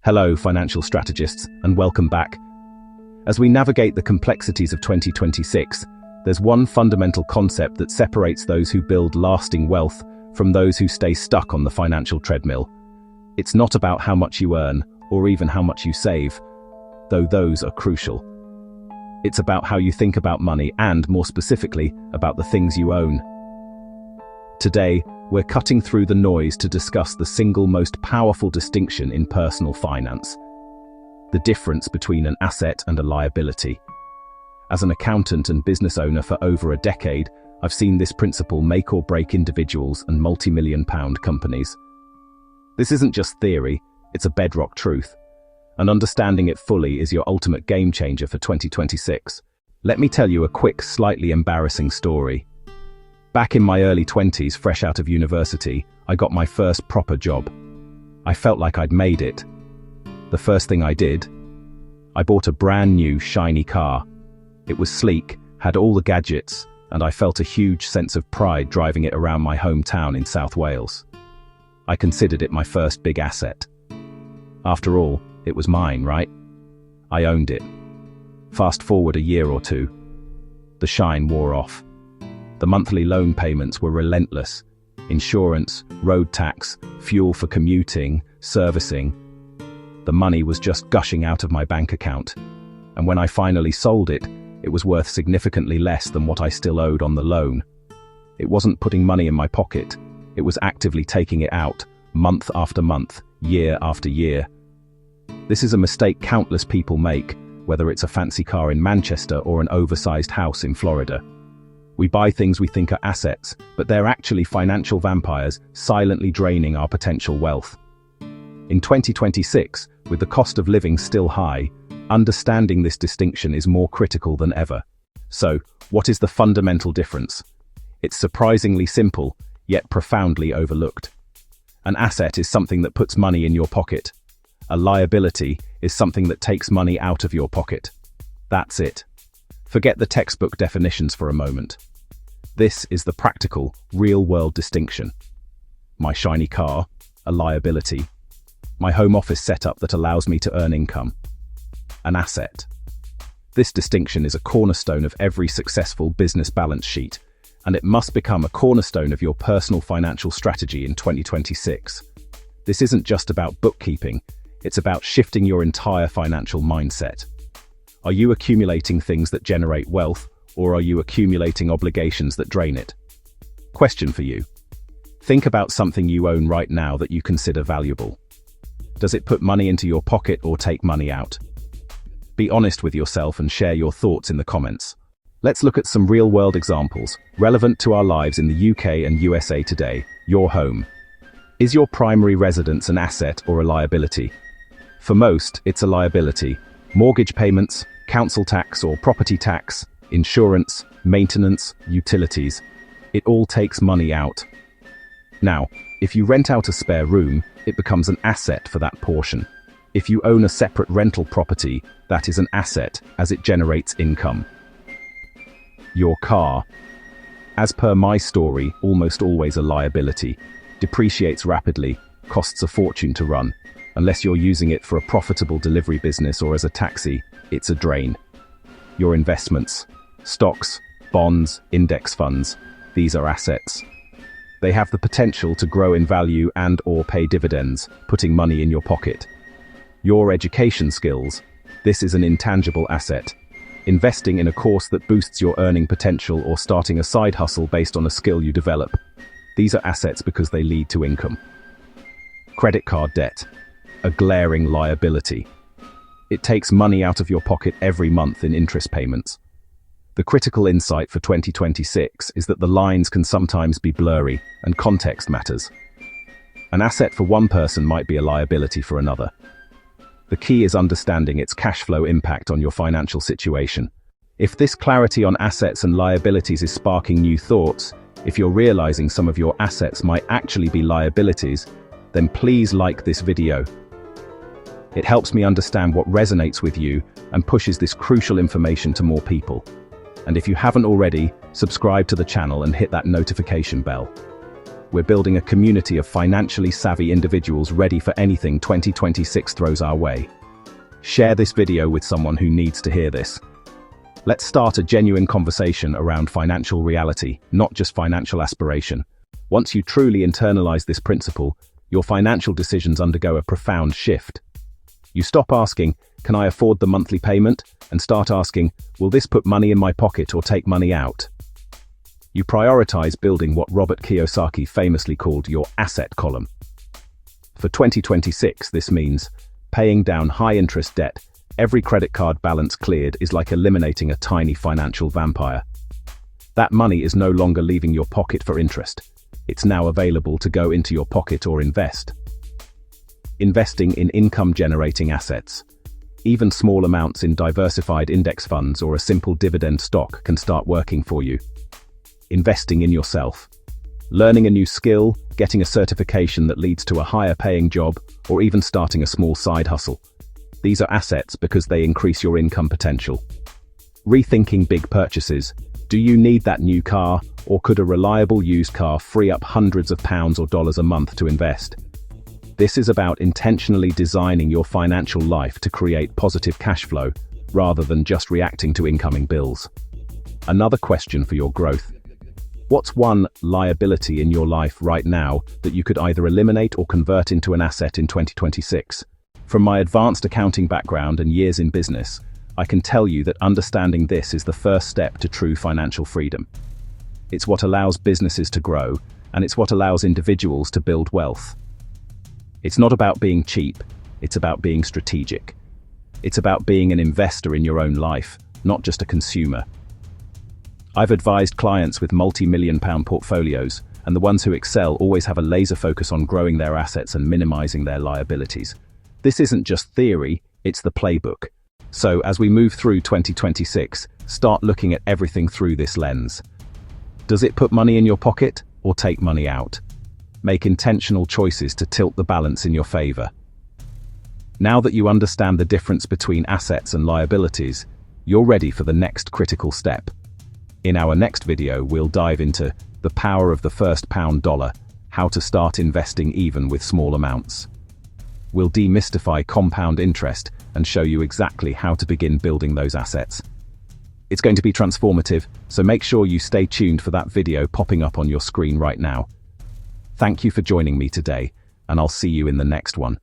Hello, financial strategists, and welcome back. As we navigate the complexities of 2026, there's one fundamental concept that separates those who build lasting wealth from those who stay stuck on the financial treadmill. It's not about how much you earn, or even how much you save, though those are crucial. It's about how you think about money and, more specifically, about the things you own. Today, we're cutting through the noise to discuss the single most powerful distinction in personal finance: the difference between an asset and a liability. As an accountant and business owner for over a decade, I've seen this principle make or break individuals and multi-million-pound companies. This isn't just theory, it's a bedrock truth. And understanding it fully is your ultimate game changer for 2026. Let me tell you a quick, slightly embarrassing story. Back in my early 20s, fresh out of university, I got my first proper job. I felt like I'd made it. The first thing I did, I bought a brand new, shiny car. It was sleek, had all the gadgets, and I felt a huge sense of pride driving it around my hometown in South Wales. I considered it my first big asset. After all, it was mine, right? I owned it. Fast forward a year or two. The shine wore off. The monthly loan payments were relentless. Insurance, road tax, fuel for commuting, servicing. The money was just gushing out of my bank account. And when I finally sold it, it was worth significantly less than what I still owed on the loan. It wasn't putting money in my pocket. It was actively taking it out, month after month, year after year. This is a mistake countless people make, whether it's a fancy car in Manchester or an oversized house in Florida. We buy things we think are assets, but they're actually financial vampires silently draining our potential wealth. In 2026, with the cost of living still high, understanding this distinction is more critical than ever. So, what is the fundamental difference? It's surprisingly simple, yet profoundly overlooked. An asset is something that puts money in your pocket. A liability is something that takes money out of your pocket. That's it. Forget the textbook definitions for a moment. This is the practical, real-world distinction. My shiny car, a liability. My home office setup that allows me to earn income. An asset. This distinction is a cornerstone of every successful business balance sheet, and it must become a cornerstone of your personal financial strategy in 2026. This isn't just about bookkeeping, it's about shifting your entire financial mindset. Are you accumulating things that generate wealth, or are you accumulating obligations that drain it? Question for you. Think about something you own right now that you consider valuable. Does it put money into your pocket or take money out? Be honest with yourself and share your thoughts in the comments. Let's look at some real-world examples, relevant to our lives in the UK and USA today. Your home. Is your primary residence an asset or a liability? For most, it's a liability. Mortgage payments, council tax or property tax, insurance, maintenance, utilities. It all takes money out. Now, if you rent out a spare room, it becomes an asset for that portion. If you own a separate rental property, that is an asset as it generates income. Your car. As per my story, almost always a liability. Depreciates rapidly, costs a fortune to run. Unless you're using it for a profitable delivery business or as a taxi, it's a drain. Your investments. Stocks, bonds, index funds. These are assets. They have the potential to grow in value and/or pay dividends, putting money in your pocket. Your education skills. This is an intangible asset. Investing in a course that boosts your earning potential or starting a side hustle based on a skill you develop. These are assets because they lead to income. Credit card debt. A glaring liability. It takes money out of your pocket every month in interest payments. The critical insight for 2026 is that the lines can sometimes be blurry and context matters. An asset for one person might be a liability for another. The key is understanding its cash flow impact on your financial situation. If this clarity on assets and liabilities is sparking new thoughts, if you're realizing some of your assets might actually be liabilities, then please like this video. It helps me understand what resonates with you and pushes this crucial information to more people. And if you haven't already, subscribe to the channel and hit that notification bell. we're building a community of financially savvy individuals ready for anything 2026 throws our way. Share this video with someone who needs to hear this. Let's start a genuine conversation around financial reality, not just financial aspiration. Once you truly internalize this principle, your financial decisions undergo a profound shift. You stop asking, "Can I afford the monthly payment?" and start asking, "Will this put money in my pocket or take money out?" You prioritize building what Robert Kiyosaki famously called your asset column. For 2026, this means paying down high-interest debt. Every credit card balance cleared is like eliminating a tiny financial vampire. That money is no longer leaving your pocket for interest. It's now available to go into your pocket or invest. Investing in income-generating assets. Even small amounts in diversified index funds or a simple dividend stock can start working for you. Investing in yourself. Learning a new skill, getting a certification that leads to a higher-paying job, or even starting a small side hustle. These are assets because they increase your income potential. Rethinking big purchases. Do you need that new car, or could a reliable used car free up hundreds of pounds or dollars a month to invest? This is about intentionally designing your financial life to create positive cash flow, rather than just reacting to incoming bills. Another question for your growth. What's one liability in your life right now that you could either eliminate or convert into an asset in 2026? From my advanced accounting background and years in business, I can tell you that understanding this is the first step to true financial freedom. It's what allows businesses to grow, and it's what allows individuals to build wealth. It's not about being cheap, it's about being strategic. It's about being an investor in your own life, not just a consumer. I've advised clients with multi-million-pound portfolios, and the ones who excel always have a laser focus on growing their assets and minimizing their liabilities. This isn't just theory, it's the playbook. So as we move through 2026, start looking at everything through this lens. Does it put money in your pocket or take money out? Make intentional choices to tilt the balance in your favor. Now that you understand the difference between assets and liabilities, you're ready for the next critical step. In our next video, we'll dive into the power of the first pound dollar, how to start investing even with small amounts. We'll demystify compound interest and show you exactly how to begin building those assets. It's going to be transformative, so make sure you stay tuned for that video popping up on your screen right now. Thank you for joining me today, and I'll see you in the next one.